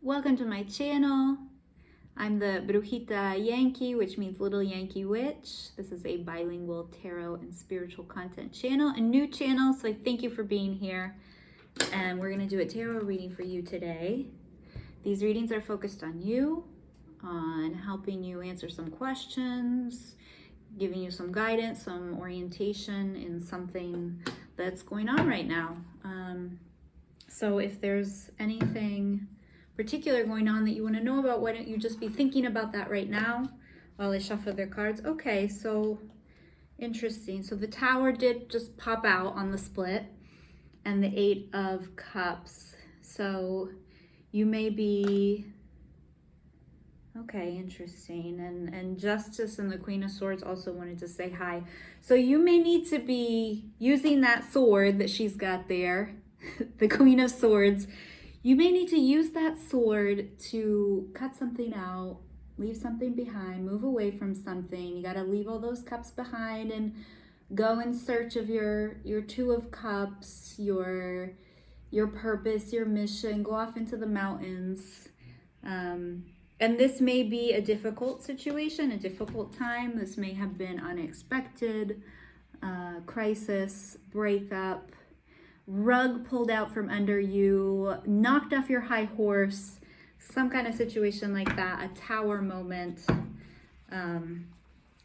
Welcome to my channel. I'm the Brujita Yankee, which means Little Yankee Witch. This is a bilingual tarot and spiritual content channel, a new channel, so I thank you for being here. And we're going to do a tarot reading for you today. These readings are focused on you, on helping you answer some questions, giving you some guidance, some orientation in something that's going on right now. So if there's anything particular going on that you want to know about, why don't you just be thinking about that right now while I shuffle their cards. Okay, so interesting. So the Tower did just pop out on the split, and the Eight of Cups. So you may be, okay, interesting. And Justice and the Queen of Swords also wanted to say hi. So you may need to be using that sword that she's got there, the Queen of Swords. You may need to use that sword to cut something out, leave something behind, move away from something. You got to leave all those cups behind and go in search of your Two of Cups, your purpose, your mission. Go off into the mountains. And this may be a difficult situation, a difficult time. This may have been unexpected, crisis, breakup, rug pulled out from under you, knocked off your high horse, some kind of situation like that. A Tower moment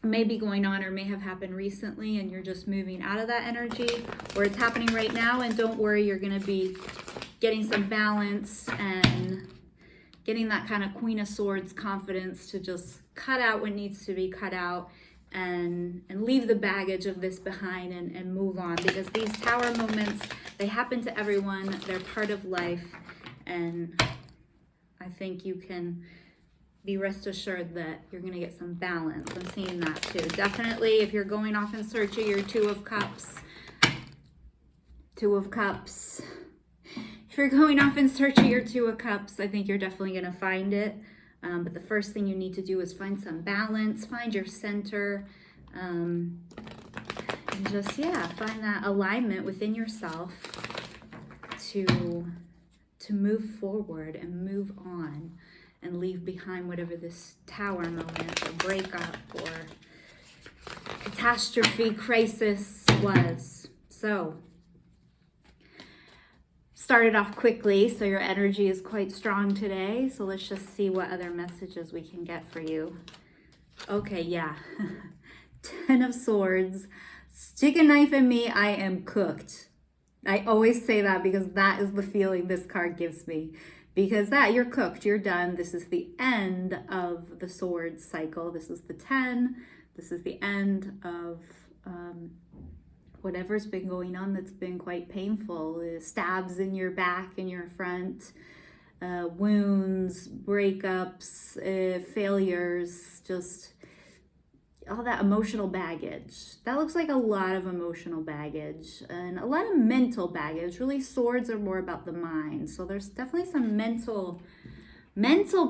may be going on or may have happened recently, and you're just moving out of that energy, or it's happening right now. And don't worry, you're going to be getting some balance and getting that kind of Queen of Swords confidence to just cut out what needs to be cut out and leave the baggage of this behind and move on, because these Tower moments, they happen to everyone. They're part of life, and I think you can be rest assured that you're going to get some balance. I'm seeing that too. Definitely, if you're going off in search of your Two of Cups, if you're going off in search of your Two of Cups, I think you're definitely going to find it. But the first thing you need to do is find some balance, find your center, and just, yeah, find that alignment within yourself to move forward and move on and leave behind whatever this Tower moment or breakup or catastrophe, crisis was. So, started off quickly, so your energy is quite strong today. So let's just see what other messages we can get for you. Okay, yeah. 10 of Swords. Stick a knife in me, I am cooked. I always say that because that is the feeling this card gives me. Because you're cooked, you're done. This is the end of the Swords cycle. This is the 10. This is the end of whatever's been going on that's been quite painful. Stabs in your back, in your front, wounds, breakups, failures, just all that emotional baggage. That looks like a lot of emotional baggage and a lot of mental baggage. Really, Swords are more about the mind. So there's definitely some mental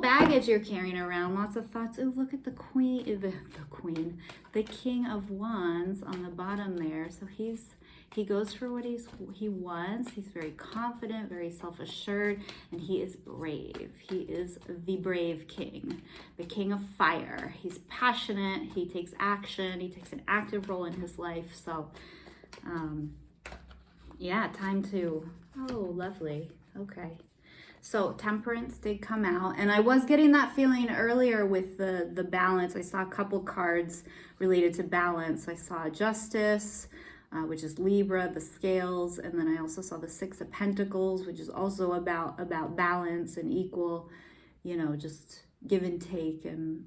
baggage you're carrying around. Lots of thoughts. Oh, look at the the King of Wands on the bottom there. So he goes for what he wants. He's very confident, very self-assured, and he is brave. He is the brave king, the King of Fire. He's passionate. He takes action. He takes an active role in his life. So, yeah, time to, oh, lovely. Okay. So Temperance did come out, and I was getting that feeling earlier with the balance. I saw a couple cards related to balance. I saw Justice, which is Libra, the Scales, and then I also saw the Six of Pentacles, which is also about balance and equal, just give and take and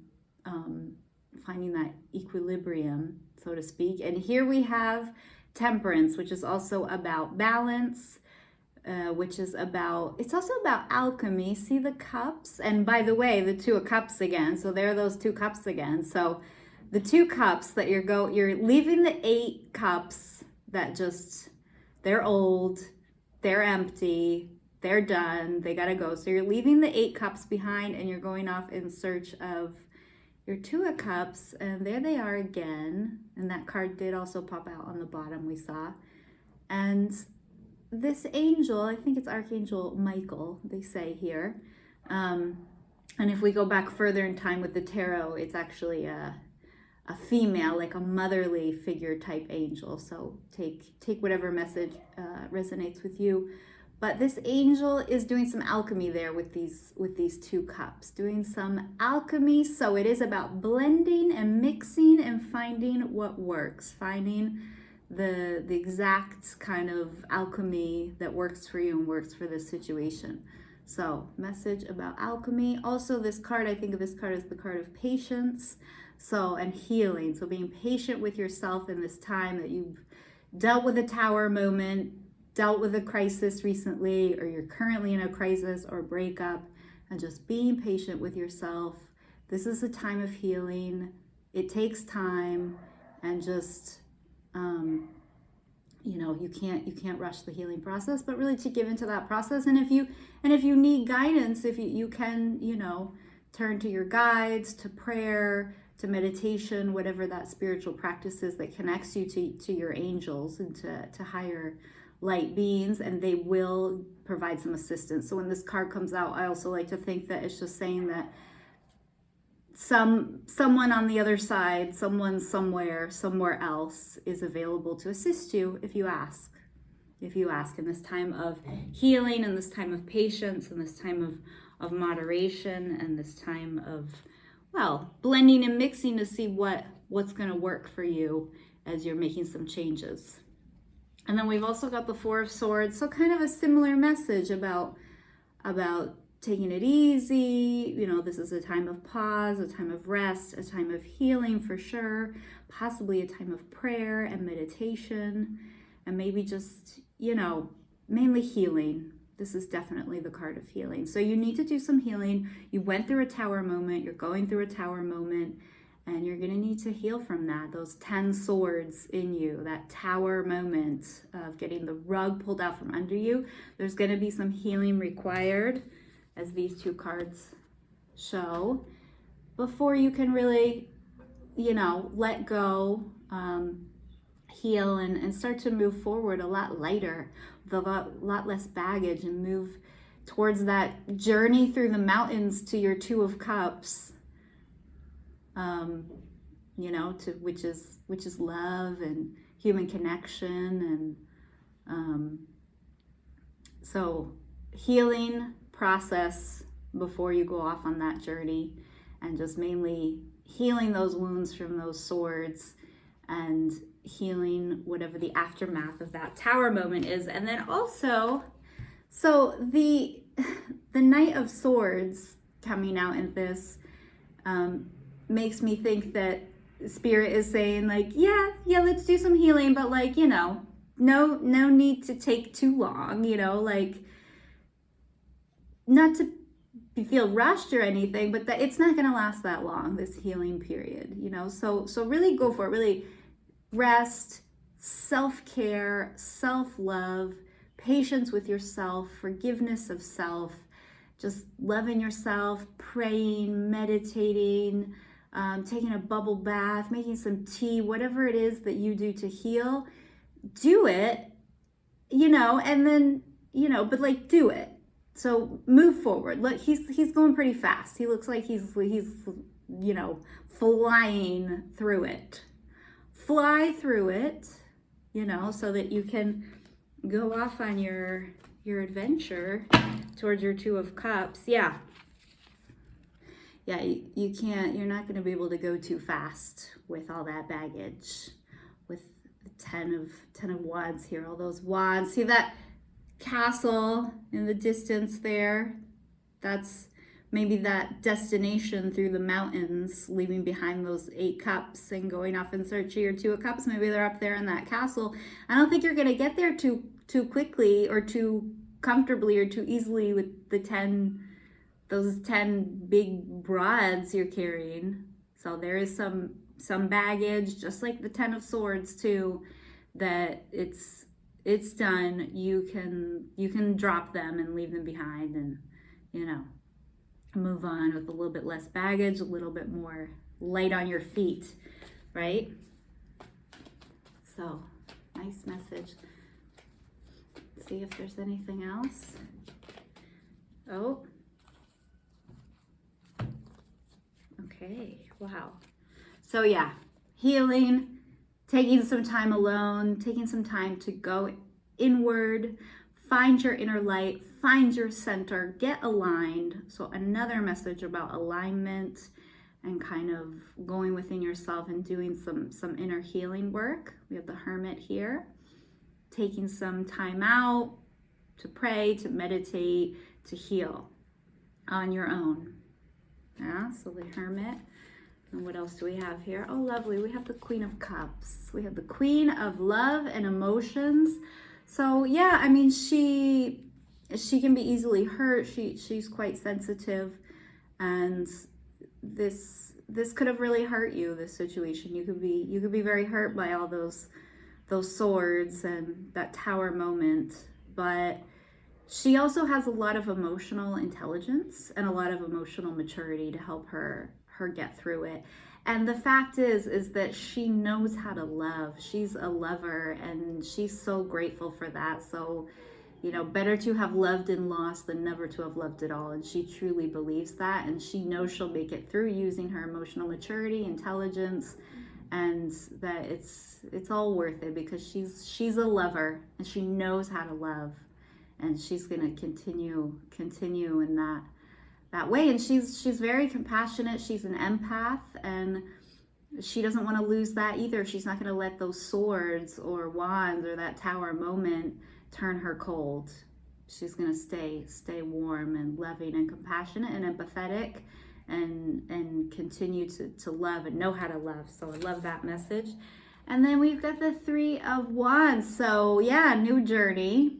finding that equilibrium, so to speak. And here we have Temperance, which is also about balance. Which is it's also about alchemy. See the cups? And by the way, the Two of Cups again. So there are those two cups again. So the two cups that you're leaving the 8 cups that they're old, they're empty, they're done, they gotta go. So you're leaving the 8 cups behind and you're going off in search of your Two of Cups. And there they are again. And that card did also pop out on the bottom, we saw. And this angel, I think it's Archangel Michael, they say here, And if we go back further in time with the tarot, it's actually a female, like a motherly figure type angel. So take whatever message resonates with you. But this angel is doing some alchemy there with these two cups, doing some alchemy. So it is about blending and mixing and finding what works, finding the exact kind of alchemy that works for you and works for this situation. So message about alchemy. Also, this card, I think of this card as the card of patience. So, and healing. So being patient with yourself in this time that you've dealt with a tower moment, dealt with a crisis recently, or you're currently in a crisis or breakup, and just being patient with yourself. This is a time of healing. It takes time, and just, you know, you can't rush the healing process, but really to give into that process. And if you need guidance, if you can, you know, turn to your guides, to prayer, to meditation, whatever that spiritual practice is that connects you to your angels and to higher light beings, and they will provide some assistance. So when this card comes out, I also like to think that it's just saying that someone on the other side, someone somewhere else is available to assist you if you ask. If you ask in this time of healing, in this time of patience, in this time of moderation, and this time of, well, blending and mixing to see what's going to work for you as you're making some changes. And then we've also got the Four of Swords, so kind of a similar message about taking it easy. You know, this is a time of pause, a time of rest, a time of healing for sure, possibly a time of prayer and meditation, and maybe just, you know, mainly healing. This is definitely the card of healing. So you need to do some healing. You went through a tower moment, you're going through a tower moment, and you're going to need to heal from that. Those 10 swords in you, that tower moment of getting the rug pulled out from under you. There's going to be some healing required, as these two cards show, before you can really, you know, let go, heal, and start to move forward a lot lighter, with a lot less baggage, and move towards that journey through the mountains to your Two of Cups. You know, to which is love and human connection, and so healing process before you go off on that journey, and just mainly healing those wounds from those swords, and healing whatever the aftermath of that tower moment is. And then also, so the Knight of Swords coming out in this makes me think that Spirit is saying, like, yeah, let's do some healing, but, like, you know, no need to take too long, you know, like, not to feel rushed or anything, but that it's not going to last that long, this healing period, you know. So really go for it. Really rest, self-care, self-love, patience with yourself, forgiveness of self, just loving yourself, praying, meditating, taking a bubble bath, making some tea, whatever it is that you do to heal, do it, you know, and then, you know, but, like, do it. So move forward. Look, he's going pretty fast. He looks like he's you know, flying through it. Fly through it, you know, so that you can go off on your adventure towards your Two of Cups. Yeah, you can't, you're not going to be able to go too fast with all that baggage, with the 10 of Wands here, all those wands. See that castle in the distance there? That's maybe that destination through the mountains, leaving behind those 8 cups and going off in search of your Two of Cups. Maybe they're up there in that castle. I don't think you're going to get there too quickly, or too comfortably, or too easily with the those 10 big rods you're carrying. So there is some baggage, just like the 10 of Swords too, that it's done. You can drop them and leave them behind, and, you know, move on with a little bit less baggage, a little bit more light on your feet, right? So, nice message. See if there's anything else. Oh, Okay, wow. So yeah, healing, taking some time alone, taking some time to go inward, find your inner light, find your center, get aligned. So another message about alignment and kind of going within yourself and doing some inner healing work. We have the Hermit here, taking some time out to pray, to meditate, to heal on your own. Yeah, so the Hermit. And what else do we have here? Oh, lovely. We have the Queen of Cups. We have the Queen of Love and Emotions. So yeah, I mean, she can be easily hurt. She's quite sensitive, and this could have really hurt you. This situation, you could be very hurt by all those swords and that Tower moment. But she also has a lot of emotional intelligence and a lot of emotional maturity to help her get through it. And the fact is that she knows how to love. She's a lover, and she's so grateful for that. So, you know, better to have loved and lost than never to have loved at all. And she truly believes that, and she knows she'll make it through using her emotional maturity, intelligence, and that it's all worth it, because she's a lover and she knows how to love, and she's gonna continue in that way. And she's very compassionate. She's an empath, and she doesn't want to lose that either. She's not going to let those swords or wands or that Tower moment turn her cold. She's going to stay warm and loving and compassionate and empathetic, and continue to love and know how to love. So I love that message. And then we've got the Three of Wands. So yeah, new journey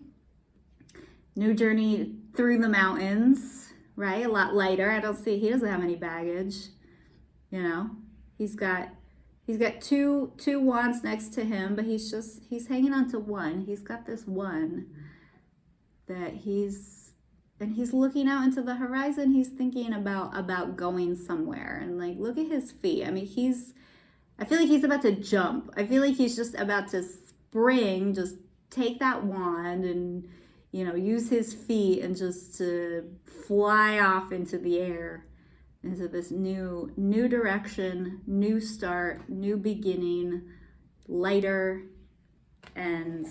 through the mountains. Right? A lot lighter. He doesn't have any baggage. You know, he's got two wands next to him, but he's hanging on to one. He's got this one that he's looking out into the horizon. He's thinking about going somewhere, and like, look at his feet. I mean, I feel like he's about to jump. I feel like he's just about to spring, just take that wand and, you know, use his feet and just to fly off into the air, into this new direction, new start, new beginning, lighter, and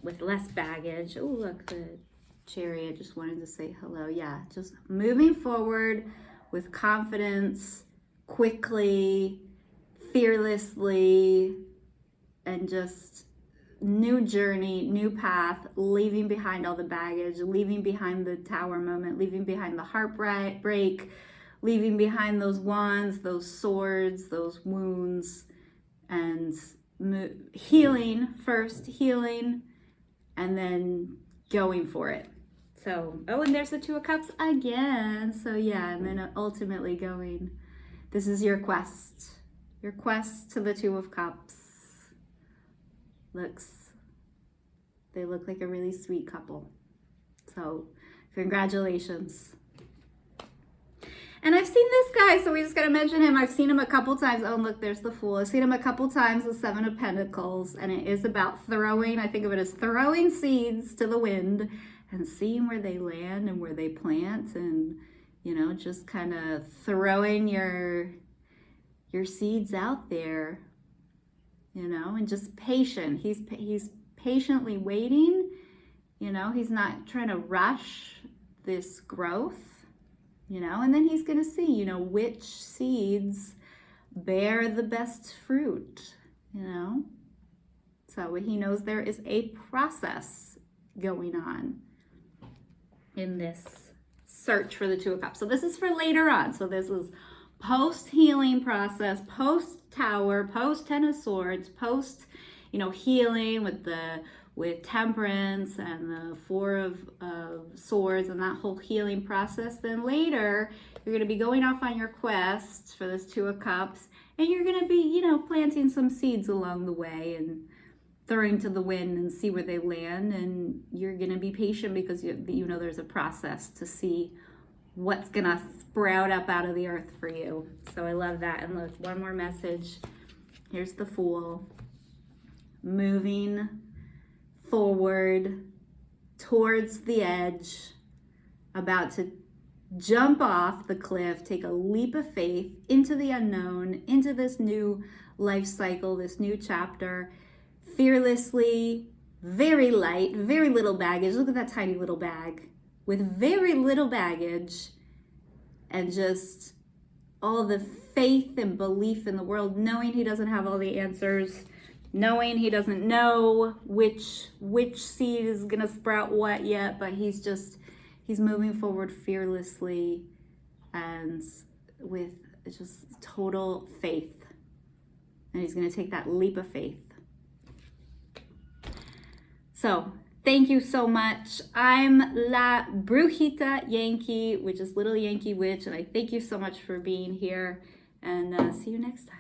with less baggage. Oh, look, the Chariot just wanted to say hello. Yeah, just moving forward with confidence, quickly, fearlessly, and just new journey, new path, leaving behind all the baggage, leaving behind the Tower moment, leaving behind the heartbreak, leaving behind those wands, those swords, those wounds, and healing first, and then going for it. So, oh, and there's the Two of Cups again. So yeah, and then ultimately going. This is your quest to the Two of Cups. They look like a really sweet couple. So congratulations. And I've seen this guy, so we just gotta mention him. I've seen him a couple times. Oh, look, there's the Fool. I've seen him a couple times, the Seven of Pentacles, and it is about throwing, I think of it as throwing seeds to the wind and seeing where they land and where they plant, and, you know, just kind of throwing your seeds out there. You know, and just patient. He's patiently waiting. You know, he's not trying to rush this growth, you know, and then he's going to see, you know, which seeds bear the best fruit, you know. So he knows there is a process going on in this search for the Two of Cups. So this is for later on. So this is post-healing process, post-Tower, post-Ten of Swords, post, you know, healing with Temperance and the Four of Swords and that whole healing process. Then later, you're going to be going off on your quest for this Two of Cups, and you're going to be, you know, planting some seeds along the way and throwing to the wind and see where they land. And you're going to be patient because you know there's a process to see what's gonna sprout up out of the earth for you. So I love that. And look, one more message. Here's the Fool. Moving forward towards the edge, about to jump off the cliff, take a leap of faith into the unknown, into this new life cycle, this new chapter, fearlessly, very light, very little baggage. Look at that tiny little bag with very little baggage, and just all the faith and belief in the world, knowing he doesn't have all the answers, knowing he doesn't know which seed is gonna sprout what yet, but he's moving forward fearlessly and with just total faith. And he's gonna take that leap of faith. So thank you so much. I'm La Brujita Yankee, which is Little Yankee Witch, and I thank you so much for being here, and see you next time.